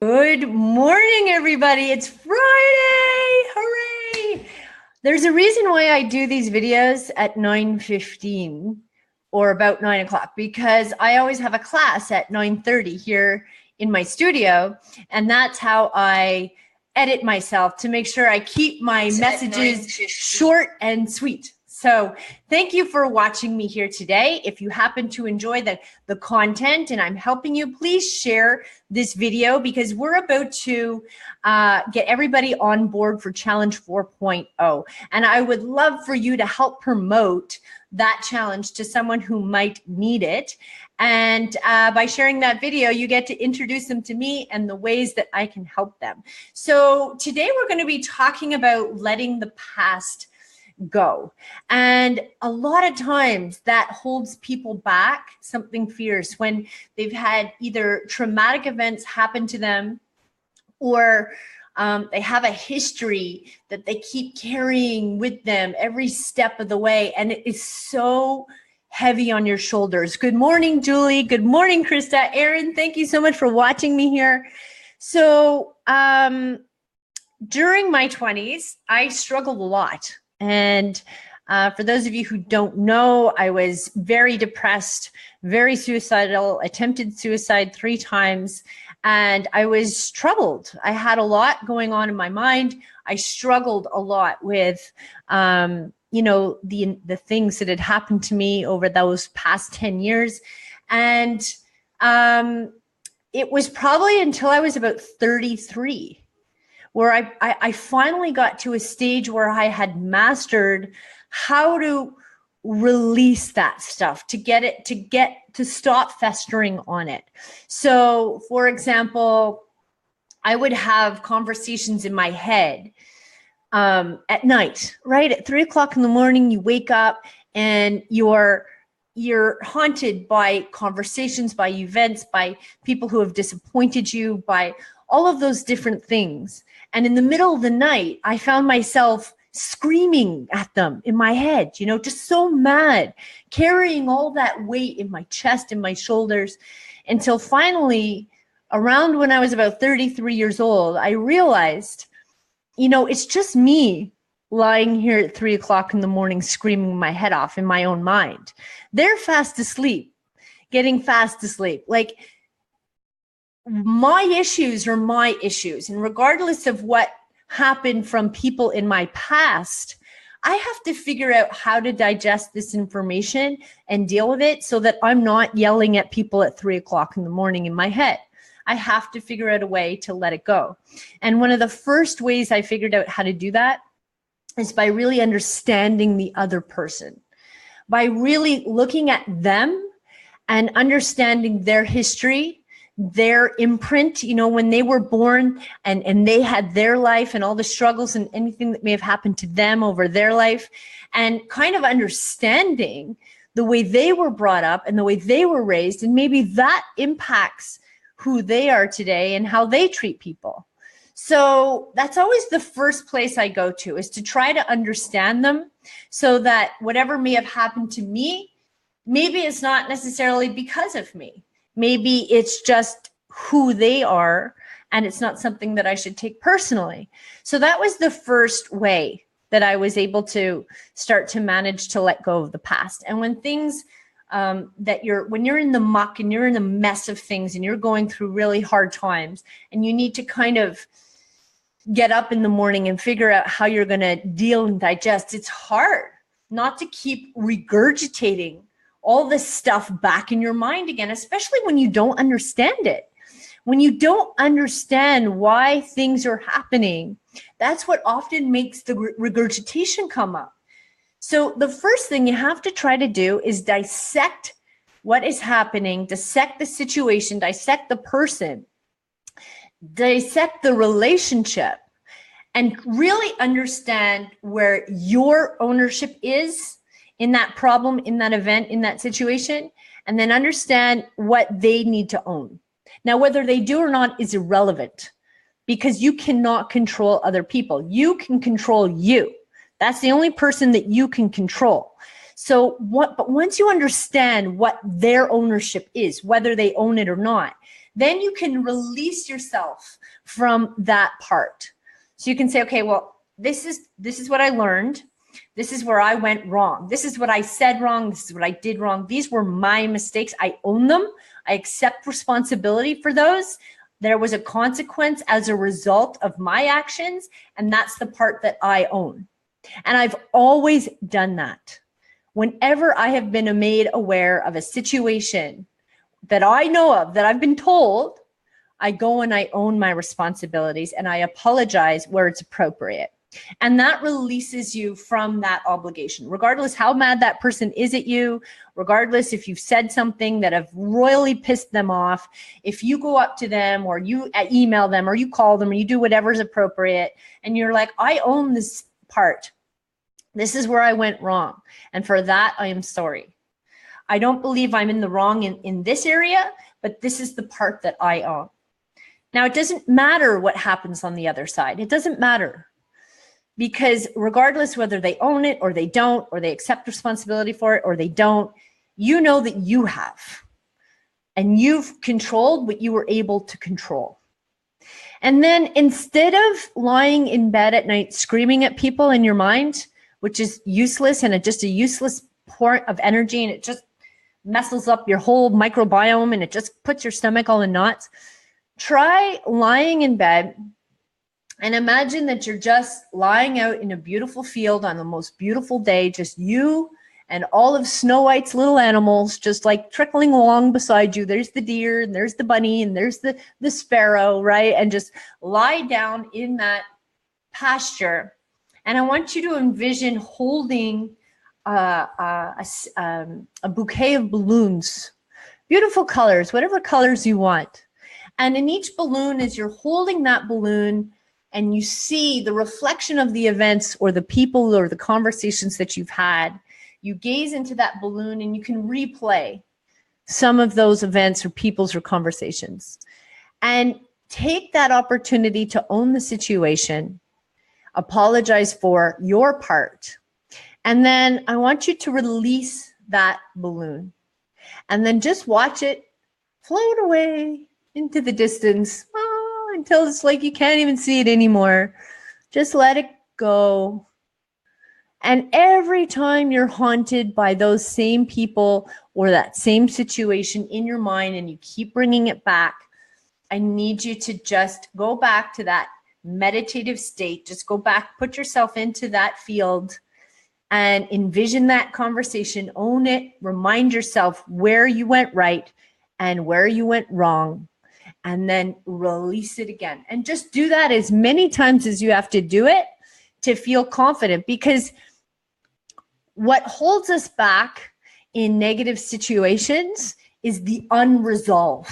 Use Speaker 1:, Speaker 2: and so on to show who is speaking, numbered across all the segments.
Speaker 1: Good morning, everybody. It's Friday. Hooray. There's a reason why I do these videos at 9:15 or about 9 o'clock, because I always have a class at 9:30 here in my studio. And that's how I edit myself to make sure I keep my messages short and sweet. So thank you for watching me here today. If you happen to enjoy the content and I'm helping you, please share this video, because we're about to get everybody on board for Challenge 4.0. And I would love for you to help promote that challenge to someone who might need it. And by sharing that video, you get to introduce them to me and the ways that I can help them. So today we're going to be talking about letting the past go. And a lot of times that holds people back, something fierce, when they've had either traumatic events happen to them, or they have a history that they keep carrying with them every step of the way. And it is so heavy on your shoulders. Good morning, Julie. Good morning, Krista. Aaron, thank you so much for watching me here. So during my 20s, I struggled a lot. And for those of you who don't know, I was very depressed, very suicidal, attempted suicide 3 times, and I was troubled. I had a lot going on in my mind. I struggled a lot with, the things that had happened to me over those past 10 years. And it was probably until I was about 33 where I finally got to a stage where I had mastered how to release that stuff, to stop festering on it. So for example, I would have conversations in my head at night, right? At 3 o'clock in the morning, you wake up and you're haunted by conversations, by events, by people who have disappointed you, by all of those different things. And in the middle of the night, I found myself screaming at them in my head, just so mad, carrying all that weight in my chest and my shoulders, until finally, around when I was about 33 years old, I realized, it's just me lying here at 3 o'clock in the morning, screaming my head off in my own mind. They're fast asleep, getting fast asleep. Like, my issues are my issues. And regardless of what happened from people in my past, I have to figure out how to digest this information and deal with it so that I'm not yelling at people at 3 o'clock in the morning in my head. I have to figure out a way to let it go. And one of the first ways I figured out how to do that is by really understanding the other person, by really looking at them and understanding their history, their imprint, when they were born and they had their life and all the struggles and anything that may have happened to them over their life, and kind of understanding the way they were brought up and the way they were raised. And maybe that impacts who they are today and how they treat people. So that's always the first place I go to, is to try to understand them, so that whatever may have happened to me, maybe it's not necessarily because of me. Maybe it's just who they are, and it's not something that I should take personally. So that was the first way that I was able to start to manage to let go of the past. And when things when you're in the muck and you're in the mess of things and you're going through really hard times, and you need to kind of get up in the morning and figure out how you're going to deal and digest, it's hard not to keep regurgitating all this stuff back in your mind again, especially when you don't understand it. When you don't understand why things are happening, that's what often makes the regurgitation come up. So the first thing you have to try to do is dissect what is happening, dissect the situation, dissect the person, dissect the relationship, and really understand where your ownership is in that problem, in that event, in that situation, and then understand what they need to own. Now, whether they do or not is irrelevant, because you cannot control other people. You can control you. That's the only person that you can control. But once you understand what their ownership is, whether they own it or not, then you can release yourself from that part. So you can say, okay, well, this is what I learned. This is where I went wrong. This is what I said wrong. This is what I did wrong. These were my mistakes. I own them. I accept responsibility for those. There was a consequence as a result of my actions, and that's the part that I own. And I've always done that. Whenever I have been made aware of a situation that I know of, that I've been told, I go and I own my responsibilities and I apologize where it's appropriate. And that releases you from that obligation, regardless how mad that person is at you, regardless if you've said something that have royally pissed them off. If you go up to them or you email them or you call them or you do whatever's appropriate and you're like, I own this part. This is where I went wrong. And for that, I am sorry. I don't believe I'm in the wrong in this area, but this is the part that I own. Now, it doesn't matter what happens on the other side. It doesn't matter. Because regardless whether they own it or they don't, or they accept responsibility for it or they don't, you know that you have. And you've controlled what you were able to control. And then instead of lying in bed at night screaming at people in your mind, which is useless and just a useless pour of energy, and it just messes up your whole microbiome and it just puts your stomach all in knots, try lying in bed. And imagine that you're just lying out in a beautiful field on the most beautiful day, just you and all of Snow White's little animals just like trickling along beside you. There's the deer and there's the bunny and there's the sparrow, right? And just lie down in that pasture. And I want you to envision holding a bouquet of balloons, beautiful colors, whatever colors you want. And in each balloon, as you're holding that balloon, and you see the reflection of the events or the people or the conversations that you've had, you gaze into that balloon and you can replay some of those events or people's or conversations. And take that opportunity to own the situation, apologize for your part, and then I want you to release that balloon. And then just watch it float away into the distance. Until it's like you can't even see it anymore. Just let it go. And every time you're haunted by those same people or that same situation in your mind and you keep bringing it back, I need you to just go back to that meditative state. Just go back, put yourself into that field and envision that conversation, own it, remind yourself where you went right and where you went wrong. And then release it again. And just do that as many times as you have to do it to feel confident. Because what holds us back in negative situations is the unresolved.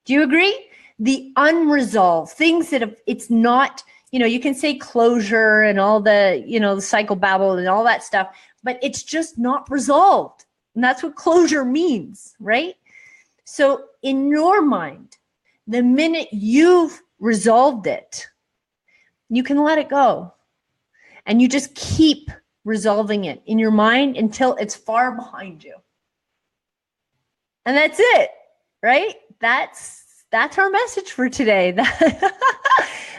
Speaker 1: Do you agree? The unresolved things that it's not, you can say closure and all the, the psychobabble and all that stuff, but it's just not resolved. And that's what closure means, right? So in your mind, the minute you've resolved it, you can let it go. And you just keep resolving it in your mind until it's far behind you. And that's it, right? That's our message for today.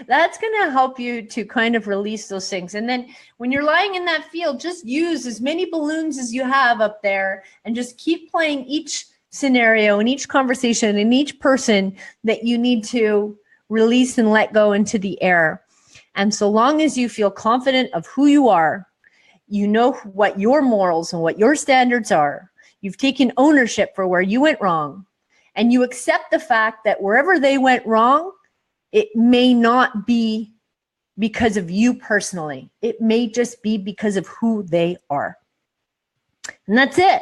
Speaker 1: That's going to help you to kind of release those things. And then when you're lying in that field, just use as many balloons as you have up there and just keep playing each scenario and each conversation and each person that you need to release and let go into the air. And so long as you feel confident of who you are, you know what your morals and what your standards are, you've taken ownership for where you went wrong, and you accept the fact that wherever they went wrong, it may not be because of you personally. It may just be because of who they are. And that's it.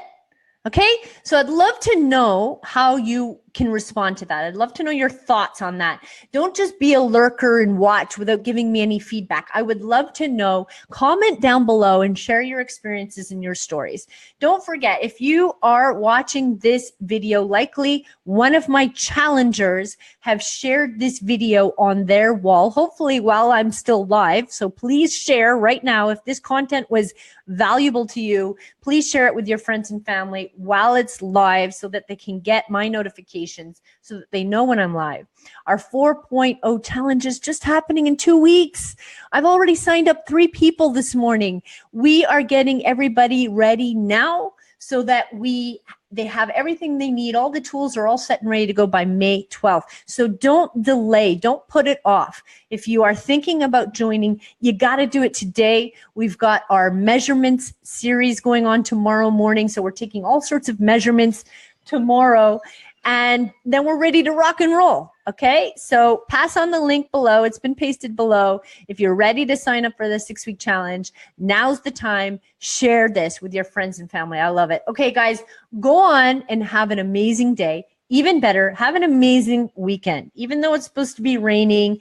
Speaker 1: Okay, so I'd love to know how you can respond to that. I'd love to know your thoughts on that. Don't just be a lurker and watch without giving me any feedback. I would love to know. Comment down below and share your experiences and your stories. Don't forget, if you are watching this video, likely one of my challengers have shared this video on their wall, hopefully while I'm still live. So please share right now. If this content was valuable to you, please share it with your friends and family while it's live so that they can get my notification notifications so that they know when I'm live. Our 4.0 challenge is just happening in 2 weeks. I've already signed up 3 people this morning. We are getting everybody ready now so that they have everything they need. All the tools are all set and ready to go by May 12th. So don't delay. Don't put it off. If you are thinking about joining, you got to do it today. We've got our measurements series going on tomorrow morning. So we're taking all sorts of measurements tomorrow, and then we're ready to rock and roll. Okay, so pass on the link below. It's been pasted below. If you're ready to sign up for the 6-week challenge, now's the time. Share this with your friends and family. I love it. Okay, guys, go on and have an amazing day. Even better, have an amazing weekend. Even though it's supposed to be raining,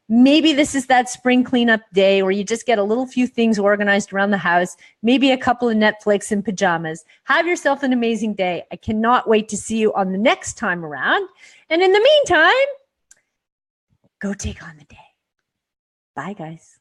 Speaker 1: maybe this is that spring cleanup day where you just get a little few things organized around the house, maybe a couple of Netflix and pajamas. Have yourself an amazing day. I cannot wait to see you on the next time around. And in the meantime, go take on the day. Bye, guys.